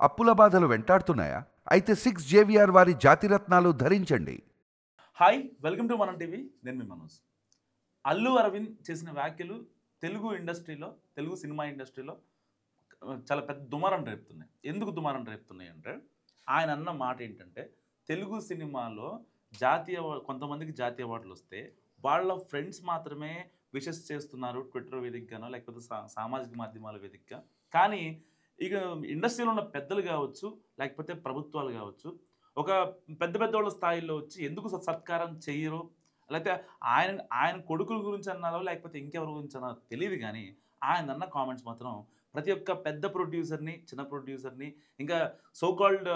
అప్పుల బాధలు వెంటాడుతున్నాయా? అయితే 6 జేవిఆర్ వారి జాతిరత్నాలు ధరించండి. హాయ్, వెల్కమ్ టు మనం టీవీ. నేను మీ మనోజ్. అల్లు అరవింద్ చేసిన వ్యాఖ్యలు తెలుగు సినిమా ఇండస్ట్రీలో చాలా పెద్ద దుమారం రేపుతున్నాయి. ఎందుకు దుమారం రేపుతున్నాయి అంటే, ఆయన అన్న మాట ఏంటంటే, తెలుగు సినిమాలో కొంతమందికి జాతీయ అవార్డులు వస్తే వాళ్ళ ఫ్రెండ్స్ మాత్రమే విషెస్ చేస్తున్నారు ట్విట్టర్ వేదికగానో లేకపోతే సామాజిక మాధ్యమాల వేదికగా. కానీ ఇక ఇండస్ట్రీలో ఉన్న పెద్దలు కావచ్చు, లేకపోతే ప్రభుత్వాలు కావచ్చు, ఒక పెద్ద పెద్దోళ్ళ స్థాయిలో వచ్చి ఎందుకు సత్కారం చెయ్యరు, లేకపోతే ఆయన కొడుకుల గురించి అన్నారో లేకపోతే ఇంకెవరి గురించి అన్నారో తెలియదు. కానీ ఆయన అన్న కామెంట్స్ మాత్రం ప్రతి ఒక్క పెద్ద ప్రొడ్యూసర్ని, చిన్న ప్రొడ్యూసర్ని, ఇంకా సోకాల్డ్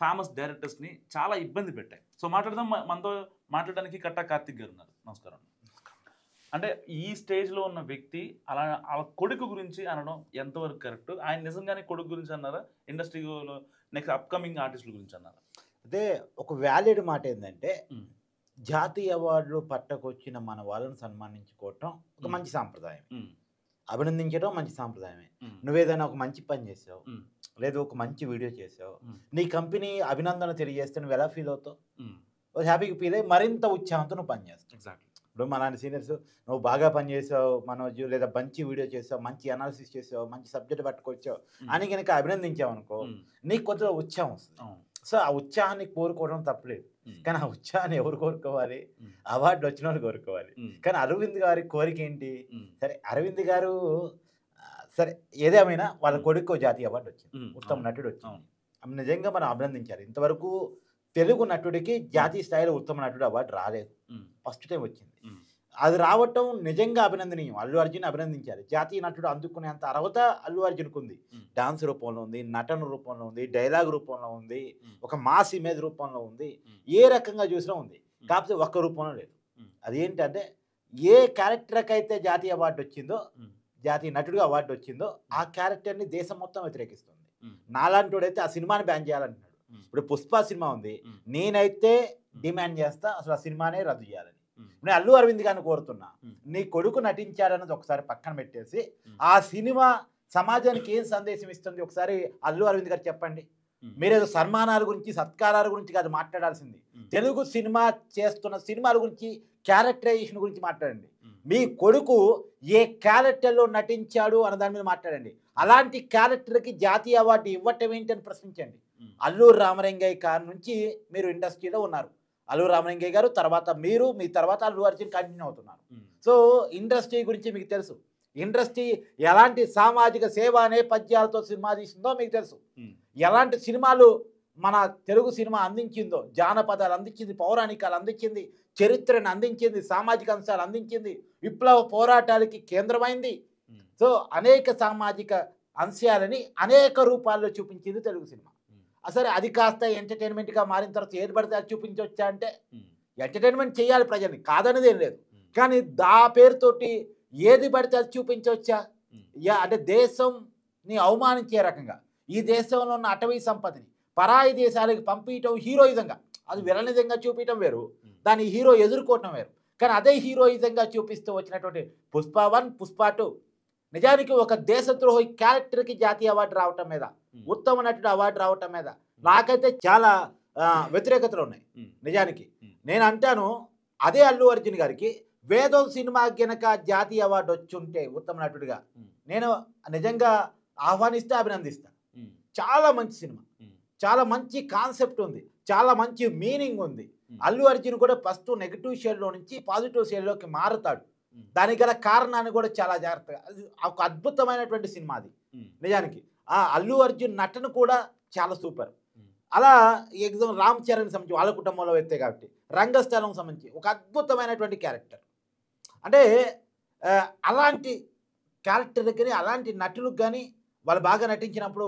ఫేమస్ డైరెక్టర్స్ని చాలా ఇబ్బంది పెట్టాయి. సో మనతో మాట్లాడడానికి కట్టా కార్తిక్ గారు ఉన్నారు. నమస్కారం. అంటే ఈ స్టేజ్లో ఉన్న వ్యక్తి వాళ్ళ కొడుకు గురించి అనడం ఎంతవరకు కరెక్ట్? ఆయన నిజంగానే కొడుకు గురించి అన్నారా, ఇండస్ట్రీలో నెక్స్ట్ అప్కమింగ్ ఆర్టిస్టుల గురించి అన్నారా? అదే ఒక వ్యాలిడ్ మాట ఏంటంటే, జాతీయ అవార్డులు పట్టకొచ్చిన మన వాళ్ళని సన్మానించుకోవటం ఒక మంచి సాంప్రదాయం, అభినందించడం మంచి సాంప్రదాయమే. నువ్వేదైనా ఒక మంచి పని చేసావు, లేదా ఒక మంచి వీడియో చేసావు, నీ కంపెనీ అభినందన తెలియజేస్తే నువ్వు ఎలా ఫీల్ అవుతావు? హ్యాపీగా ఫీల్ అయ్యి మరింత ఉత్సాహంతో నువ్వు పని చేస్తావు. ఎగ్జాక్ట్లీ. ఇప్పుడు మా నాన్న సీనియర్స్, నువ్వు బాగా పనిచేసావు మనోజు, లేదా మంచి వీడియో చేసావు, మంచి అనాలిసిస్ చేసావు, మంచి సబ్జెక్ట్ పట్టుకొచ్చావు అని కనుక అభినందించావు అనుకో, నీకు కొంచెం ఉత్సాహం వస్తుంది. సో ఆ ఉత్సాహాన్ని కోరుకోవడం తప్పలేదు. కానీ ఆ ఉత్సాహాన్ని ఎవరు కోరుకోవాలి? అవార్డు వచ్చిన వాళ్ళు కోరుకోవాలి. కానీ అరవింద్ గారి కోరిక ఏంటి? సరే, అరవింద్ గారు సరే ఏదేమైనా వాళ్ళ కొడుకు జాతీయ అవార్డు వచ్చింది, ఉత్తమ నటుడు వచ్చింది. నిజంగా మనం అభినందించాలి. ఇంతవరకు తెలుగు నటుడికి జాతీయ స్థాయిలో ఉత్తమ నటుడు అవార్డు రాలేదు, ఫస్ట్ టైం వచ్చింది. అది రావటం నిజంగా అభినందనీయం. అల్లు అర్జున్ అభినందించాలి. జాతీయ నటుడు అందుకునేంత అర్హత అల్లు అర్జున్కు ఉంది. డాన్స్ రూపంలో ఉంది, నటన రూపంలో ఉంది, డైలాగ్ రూపంలో ఉంది, ఒక మాస్ ఇమేజ్ రూపంలో ఉంది, ఏ రకంగా చూసినా ఉంది. కాకపోతే ఒక్క రూపంలో లేదు. అదేంటంటే, ఏ క్యారెక్టర్కి అయితే జాతీయ అవార్డు వచ్చిందో, జాతీయ నటుడిగా అవార్డు వచ్చిందో, ఆ క్యారెక్టర్ని దేశం మొత్తం వ్యతిరేకిస్తుంది. నాలాంటివాడైతే ఆ సినిమాని బ్యాన్ చేయాలంటున్నాడు. ఇప్పుడు పుష్ప సినిమా ఉంది, నేనైతే డిమాండ్ చేస్తా అసలు ఆ సినిమానే రద్దు చేయాలని. నేను అల్లు అరవింద్ గారిని కోరుతున్నా, నీ కొడుకు నటించాడన్నది ఒకసారి పక్కన పెట్టేసి, ఆ సినిమా సమాజానికి ఏం సందేశం ఇస్తుంది ఒకసారి అల్లు అరవింద్ గారు చెప్పండి. మీరేదో సన్మానాల గురించి, సత్కారాల గురించి కాదు మాట్లాడాల్సింది. తెలుగు సినిమా చేస్తున్న సినిమాల గురించి, క్యారెక్టరైజేషన్ గురించి మాట్లాడండి. మీ కొడుకు ఏ క్యారెక్టర్లో నటించాడు అన్న దాని మీద మాట్లాడండి. అలాంటి క్యారెక్టర్కి జాతీయ అవార్డు ఇవ్వటం ఏంటని ప్రశ్నించండి. అల్లూరు రామలింగయ్య గారి నుంచి మీరు ఇండస్ట్రీలో ఉన్నారు, అల్లూరు రామలింగయ్య గారు తర్వాత మీరు, మీ తర్వాత అల్లు అర్జున్ కంటిన్యూ అవుతున్నారు. సో ఇండస్ట్రీ గురించి మీకు తెలుసు. ఇండస్ట్రీ ఎలాంటి సామాజిక సేవా నేపథ్యాలతో సినిమా తీసిందో మీకు తెలుసు. ఎలాంటి సినిమాలు మన తెలుగు సినిమా అందించిందో, జానపదాలు అందించింది, పౌరాణికాలు అందించింది, చరిత్రను అందించింది, సామాజిక అంశాలు అందించింది, విప్లవ పోరాటాలకి కేంద్రమైంది. సో అనేక సామాజిక అంశాలని అనేక రూపాల్లో చూపించింది తెలుగు సినిమా. సరే, అది కాస్త ఎంటర్టైన్మెంట్గా మారిన తర్వాత ఏది పడితే అది చూపించవచ్చా అంటే, ఎంటర్టైన్మెంట్ చేయాలి ప్రజల్ని, కాదనేది ఏం లేదు. కానీ దా పేరుతోటి ఏది పడితే అది చూపించవచ్చా? అంటే దేశంని అవమానించే రకంగా, ఈ దేశంలో ఉన్న అటవీ సంపదని పరాయి దేశాలకు పంపించడం హీరోయిజంగా, అది విలనిజంగా చూపించడం వేరు, దాన్ని హీరో ఎదుర్కోవటం వేరు. కానీ అదే హీరోయిజంగా చూపిస్తూ వచ్చినటువంటి పుష్ప 1, పుష్ప 2 నిజానికి ఒక దేశద్రోహి క్యారెక్టర్కి జాతీయ అవార్డు రావటం మీద, ఉత్తమ నటుడు అవార్డు రావటం మీద నాకైతే చాలా వ్యతిరేకతలు ఉన్నాయి. నిజానికి నేను అంటాను, అదే అల్లు అర్జున్ గారికి వేదం సినిమా గనక జాతీయ అవార్డు వచ్చి ఉంటే ఉత్తమ నటుడిగా, నేను నిజంగా ఆహ్వానిస్తే అభినందిస్తాను. చాలా మంచి సినిమా, చాలా మంచి కాన్సెప్ట్ ఉంది, చాలా మంచి మీనింగ్ ఉంది. అల్లు అర్జున్ కూడా ఫస్ట్ నెగిటివ్ షేడ్లో నుంచి పాజిటివ్ షేడ్లోకి మారుతాడు. దానికి గల కారణాన్ని కూడా చాలా జాగ్రత్తగా, ఒక అద్భుతమైనటువంటి సినిమా అది. నిజానికి ఆ అల్లు అర్జున్ నటన కూడా చాలా సూపర్. అలా ఎగ్జామ్ రామ్ చరణ్ సంబంధించి వాళ్ళ కుటుంబంలో వ్యక్తే కాబట్టి రంగస్థలం సంబంధించి ఒక అద్భుతమైనటువంటి క్యారెక్టర్. అంటే అలాంటి క్యారెక్టర్కి కానీ, అలాంటి నటులకు కానీ వాళ్ళు బాగా నటించినప్పుడు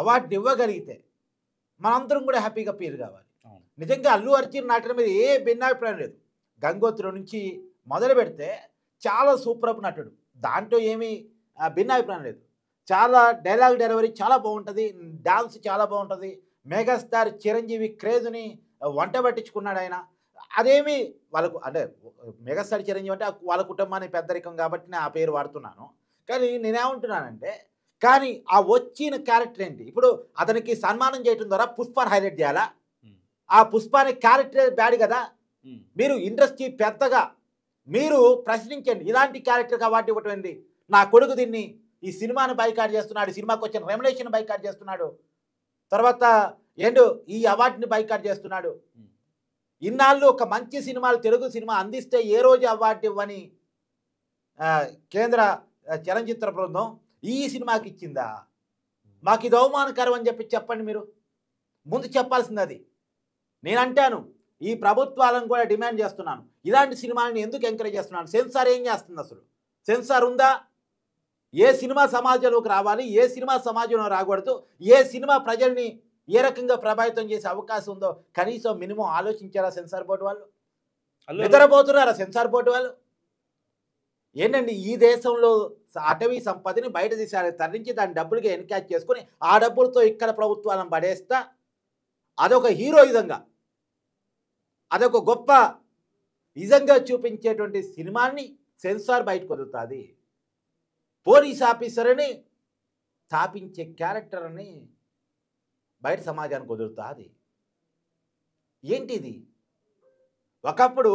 అవార్డు ఇవ్వగలిగితే మనందరం కూడా హ్యాపీగా ఫీల్ కావాలి. నిజంగా అల్లు అర్జున్ నటన మీద ఏ భిన్నాభిప్రాయం లేదు. గంగోత్రి నుంచి మొదలు పెడితే చాలా సూపర్ నటుడు, దాంట్లో ఏమీ భిన్నాభిప్రాయం లేదు. చాలా డైలాగ్ డెలివరీ చాలా బాగుంటుంది, డాన్స్ చాలా బాగుంటుంది. మెగాస్టార్ చిరంజీవి క్రేజ్ని వంట పట్టించుకున్నాడు ఆయన. అదేమి వాళ్ళకు, అంటే మెగాస్టార్ చిరంజీవి అంటే వాళ్ళ కుటుంబానికి పెద్దరికం కాబట్టి నేను ఆ పేరు వాడుతున్నాను. కానీ నేనేమంటున్నానంటే, కానీ ఆ వచ్చిన క్యారెక్టర్ ఏంటి? ఇప్పుడు అతనికి సన్మానం చేయడం ద్వారా పుష్పాన్ని హైలైట్ చేయాలా? ఆ పుష్పాని క్యారెక్టర్ బ్యాడ్ కదా. మీరు ఇండస్ట్రీ పెద్దగా మీరు ప్రశ్నించండి. ఇలాంటి క్యారెక్టర్కి అవార్డు ఇవ్వటం ఏంది? నా కొడుకు దీన్ని ఈ సినిమాని బైకాట్ చేస్తున్నాడు, సినిమాకి వచ్చిన రెమ్యునేషన్ బైకాట్ చేస్తున్నాడు, తర్వాత ఏండు ఈ అవార్డుని బైకాట్ చేస్తున్నాడు. ఇన్నాళ్ళు ఒక మంచి సినిమాలు తెలుగు సినిమా అందిస్తే ఏ రోజు అవార్డు ఇవ్వని కేంద్ర చలనచిత్ర బృందం ఈ సినిమాకి ఇచ్చిందా? మాకు ఇది అవమానకరం అని చెప్పండి. మీరు ముందు చెప్పాల్సింది అది. నేను అంటాను, ఈ ప్రభుత్వాలను కూడా డిమాండ్ చేస్తున్నాను, ఇలాంటి సినిమాలను ఎందుకు ఎంకరేజ్ చేస్తున్నాను? సెన్సార్ ఏం చేస్తుంది? అసలు సెన్సార్ ఉందా? ఏ సినిమా సమాజంలోకి రావాలి, ఏ సినిమా సమాజంలో రాకూడదు, ఏ సినిమా ప్రజల్ని ఏ రకంగా ప్రభావితం చేసే అవకాశం ఉందో కనీసం మినిమం ఆలోచించారా సెన్సార్ బోర్డు వాళ్ళు? నిద్రపోతున్నారా సెన్సార్ బోర్డు వాళ్ళు? ఏంటండి, ఈ దేశంలో అటవీ సంపదని బయట దేశాలకు తరలించి దాని డబ్బులుగా ఎన్కాచ్ చేసుకుని ఆ డబ్బులతో ఇక్కడ ప్రభుత్వాలను పడేస్తా అదొక హీరోయిజంగా, అదొక గొప్ప నిజంగా చూపించేటువంటి సినిమాని సెన్సార్ బయటకు వదులుతుంది. పోలీస్ ఆఫీసర్ అని స్థాపించే క్యారెక్టర్ అని బయట సమాజానికి వదులుతుంది. ఏంటిది? ఒకప్పుడు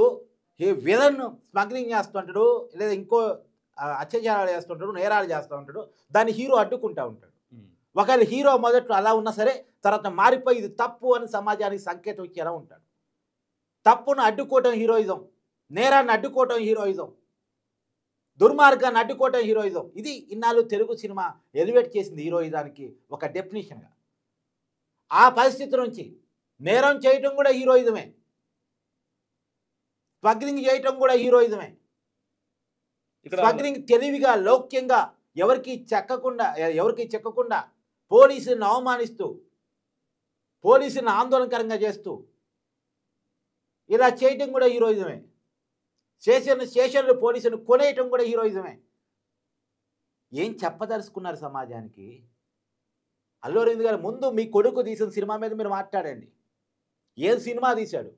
ఈ విలన్ స్మగ్లింగ్ చేస్తుంటాడు, లేదా ఇంకో అత్యాచారాలు చేస్తుంటాడు, నేరాలు చేస్తూ ఉంటాడు, దాన్ని హీరో అడ్డుకుంటూ ఉంటాడు. ఒకవేళ హీరో మొదట్లో అలా ఉన్నా సరే తర్వాత మారిపోయి ఇది తప్పు అని సమాజానికి సంకేతం ఇచ్చేలా ఉంటాడు. తప్పును అడ్డుకోవటం హీరోయిజం, నేరాన్ని అడ్డుకోవటం హీరోయిజం, దుర్మార్గాన్ని అడ్డుకోవటం హీరోయిజం. ఇది ఇన్నాళ్ళు తెలుగు సినిమా ఎలివేట్ చేసింది హీరోయిజానికి ఒక డెఫినేషన్గా. ఆ పరిస్థితి నుంచి నేరం చేయటం కూడా హీరోయిజమే, స్మగ్లింగ్ చేయటం కూడా హీరోయిజమే. స్మగ్లింగ్ తెలివిగా లౌక్యంగా ఎవరికి చెక్కకుండా పోలీసులను అవమానిస్తూ పోలీసులను ఆందోళనకరంగా చేస్తూ ఇలా చేయటం కూడా హీరోయిజమే. స్టేషన్లు పోలీసులను కొనేయటం కూడా హీరోయిజమే. ఏం చెప్పదలుచుకున్నారు సమాజానికి? అల్లు అరవింద్ గారు ముందు మీ కొడుకు తీసిన సినిమా మీద మీరు మాట్లాడండి. ఏం సినిమా తీశాడు,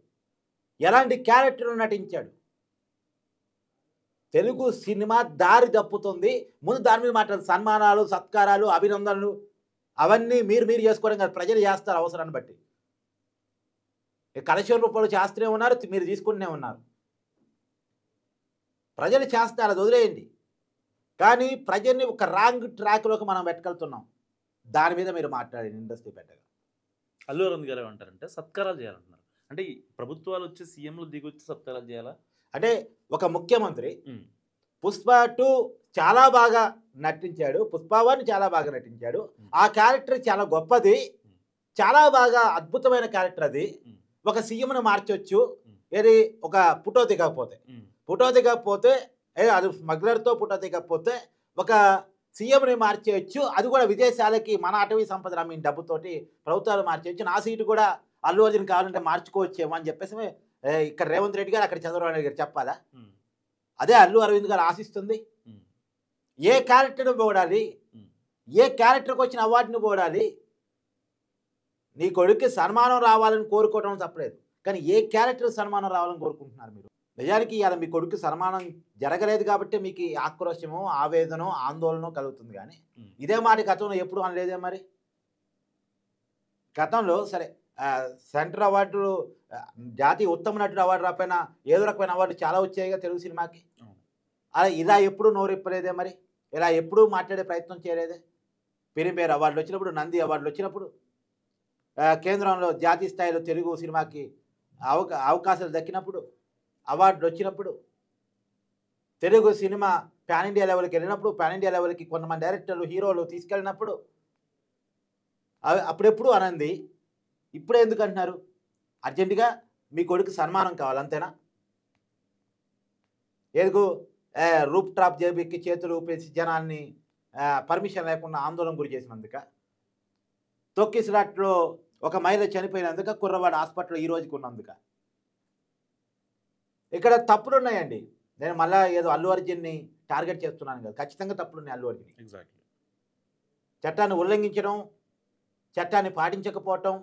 ఎలాంటి క్యారెక్టర్ నటించాడు? తెలుగు సినిమా దారి తప్పుతుంది, ముందు దాని మీద మాట్లాడు. సన్మానాలు, సత్కారాలు, అభినందనలు అవన్నీ మీరు చేసుకోవడం కాదు, ప్రజలు చేస్తారు అవసరాన్ని బట్టి. కలెక్షన్ రూపాయలు చేస్తూనే ఉన్నారు, మీరు తీసుకుంటూనే ఉన్నారు. ప్రజలు చేస్తారు, అది వదిలేయండి. కానీ ప్రజల్ని ఒక రాంగ్ ట్రాక్లోకి మనం పెట్టగలుగుతున్నాం. దాని మీద మీరు మాట్లాడండి ఇండస్ట్రీ పెట్టగా. అల్లు అరవింద్ గారు ఏమంటారంటే సత్కారాలు చేయాలంటున్నారు. అంటే ఈ ప్రభుత్వాలు వచ్చి సీఎంలు దిగొచ్చి సత్కారాలు చేయాలా? అంటే ఒక ముఖ్యమంత్రి పుష్ప 2 చాలా బాగా నటించాడు, పుష్ప 1 చాలా బాగా నటించాడు. ఆ క్యారెక్టర్ చాలా గొప్పది, చాలా బాగా అద్భుతమైన క్యారెక్టర్. అది ఒక సీఎంను మార్చొచ్చు. ఏది ఒక ఫోటో దిగకపోతే అది స్మగ్లర్తో ఫోటో దిగకపోతే ఒక సీఎంని మార్చేయచ్చు. అది కూడా విదేశాలకి మన అటవీ సంపద మీ డబ్బుతోటి ప్రభుత్వాలు మార్చేయచ్చు. నా సీటు కూడా అల్లు అర్జున్ కావాలంటే మార్చుకోవచ్చేమో అని చెప్పేసి ఇక్కడ రేవంత్ రెడ్డి గారు, అక్కడ చంద్రబాబు నాయుడు గారు చెప్పాలా? అదే అల్లు అరవింద్ గారు ఆశిస్తుంది. ఏ క్యారెక్టర్ను పోడాలి, ఏ క్యారెక్టర్కి వచ్చిన అవార్డును పోడాలి. నీ కొడుక్కి సన్మానం రావాలని కోరుకోవడం తప్పలేదు, కానీ ఏ క్యారెక్టర్ సన్మానం రావాలని కోరుకుంటున్నారు మీరు? నిజానికి ఇవాళ మీ కొడుకు సన్మానం జరగలేదు కాబట్టి మీకు ఆక్రోశమో, ఆవేదనో, ఆందోళన కలుగుతుంది. కానీ ఇదే మాట గతంలో ఎప్పుడు అనలేదే మరి. గతంలో సరే సెంటర్ అవార్డులు, జాతీయ ఉత్తమ నటుడు అవార్డు రాకపోయినా ఏదో రకమైన అవార్డు చాలా వచ్చాయిగా తెలుగు సినిమాకి. అలా ఇలా ఎప్పుడు నోరెప్పలేదే మరి, ఇలా ఎప్పుడూ మాట్లాడే ప్రయత్నం చేయలేదే. పెరిమేర్ అవార్డులు వచ్చినప్పుడు, నంది అవార్డులు వచ్చినప్పుడు, కేంద్రంలో జాతీయ స్థాయిలో తెలుగు సినిమాకి అవకాశాలు దక్కినప్పుడు, అవార్డులు వచ్చినప్పుడు, తెలుగు సినిమా పాన్ ఇండియా లెవెల్కి వెళ్ళినప్పుడు, పాన్ ఇండియా లెవెల్కి కొంతమంది డైరెక్టర్లు, హీరోలు తీసుకెళ్ళినప్పుడు అప్పుడెప్పుడు అనంది. ఇప్పుడే ఎందుకు అంటున్నారు? అర్జెంటుగా మీ కొడుకు సన్మానం కావాలి అంతేనా? ఏదుగు రూప్ టాప్ జేబీకి చేతులు ఊపేసి జనాన్ని పర్మిషన్ లేకుండా ఆందోళన గురి చేసినందుక, తొక్కిసలాట్లో ఒక మహిళ చనిపోయినందుక, కుర్రవాడు హాస్పిటల్లో ఈ రోజుకి ఉన్నందుక. ఇక్కడ తప్పులు ఉన్నాయండి. నేను మళ్ళీ ఏదో అల్లు అర్జున్ని టార్గెట్ చేస్తున్నాను కదా, ఖచ్చితంగా తప్పులు ఉన్నాయి అల్లు అర్జున్. ఎగ్జాక్ట్లీ. చట్టాన్ని ఉల్లంఘించడం, చట్టాన్ని పాటించకపోవటం,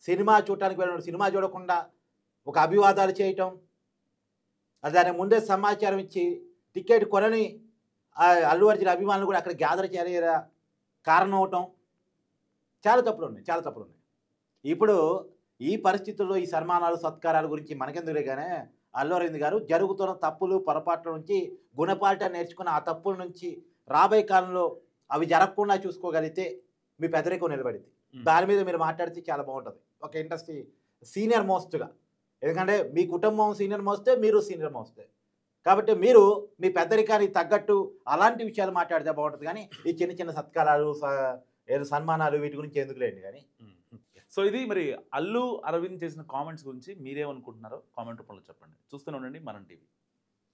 సినిమా చూడటానికి వెళ్ళడం, సినిమా చూడకుండా ఒక అభివాదాలు చేయటం, దాని ముందే సమాచారం ఇచ్చి టికెట్ కొనని అల్లు అర్జున్ అభిమానులు కూడా అక్కడ గ్యాదర్ చేయలేరా కారణం అవటం చాలా తప్పులు ఉన్నాయి. ఇప్పుడు ఈ పరిస్థితుల్లో ఈ సన్మానాలు సత్కారాల గురించి మనకెందుకులే కానీ అల్లు అరవింద్ గారు జరుగుతున్న తప్పులు పొరపాట్ల నుంచి గుణపాఠం నేర్చుకున్న ఆ తప్పుల నుంచి రాబోయే కాలంలో అవి జరగకుండా చూసుకోగలిగితే మీ పెదరికం నిలబడింది. దాని మీద మీరు మాట్లాడితే చాలా బాగుంటుంది ఒక ఇండస్ట్రీ సీనియర్ మోస్ట్గా. ఎందుకంటే మీ కుటుంబం సీనియర్ మోస్తే మీరు సీనియర్ మోస్తే కాబట్టి మీరు మీ పెద్దరికానికి తగ్గట్టు అలాంటి విషయాలు మాట్లాడితే బాగుంటుంది. కానీ ఈ చిన్న చిన్న సత్కారాలు ఏదో సన్మానాలు వీటి గురించి ఎందుకు లేండి. కానీ సో ఇది మరి అల్లు అరవింద్ చేసిన కామెంట్స్ గురించి మీరేమనుకుంటున్నారో కామెంట్ రూపంలో చెప్పండి. చూస్తూనే ఉండండి మనం టీవీ.